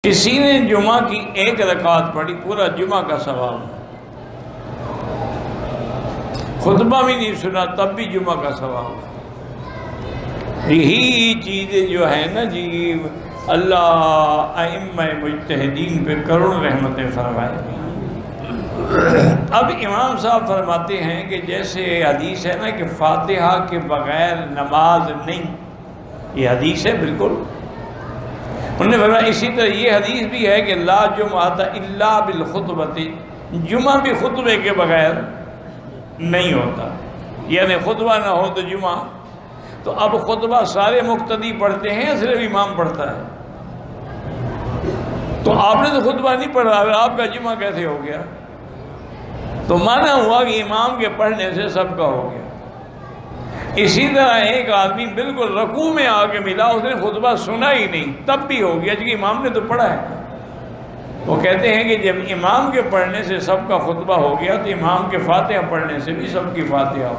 کسی نے جمعہ کی ایک رکعت پڑھی پورا جمعہ کا ثواب، خطبہ بھی نہیں سنا تب بھی جمعہ کا ثواب۔ یہی چیزیں جو ہے نا جی، اللہ ائمہ مجتہدین پہ کروڑ رحمتیں فرمائے۔ اب امام صاحب فرماتے ہیں کہ جیسے حدیث ہے نا کہ فاتحہ کے بغیر نماز نہیں، یہ حدیث ہے بالکل۔ انہوں نے فرمایا اسی طرح یہ حدیث بھی ہے کہ لا جمعۃ الا بالخطبۃ، جمعہ بھی خطبے کے بغیر نہیں ہوتا، یعنی خطبہ نہ ہو تو جمعہ۔ تو اب خطبہ سارے مقتدی پڑھتے ہیں، صرف امام پڑھتا ہے، تو آپ نے تو خطبہ نہیں پڑھا، آپ کا جمعہ کیسے ہو گیا؟ تو مانا ہوا کہ امام کے پڑھنے سے سب کا ہو گیا۔ اسی طرح ایک آدمی بالکل رکوع میں آ کے ملا، اس نے خطبہ سنا ہی نہیں، تب بھی ہو گیا کیونکہ امام نے تو پڑھا ہے۔ وہ کہتے ہیں کہ جب امام کے پڑھنے سے سب کا خطبہ ہو گیا تو امام کے فاتحہ پڑھنے سے بھی سب کی فاتحہ ہو۔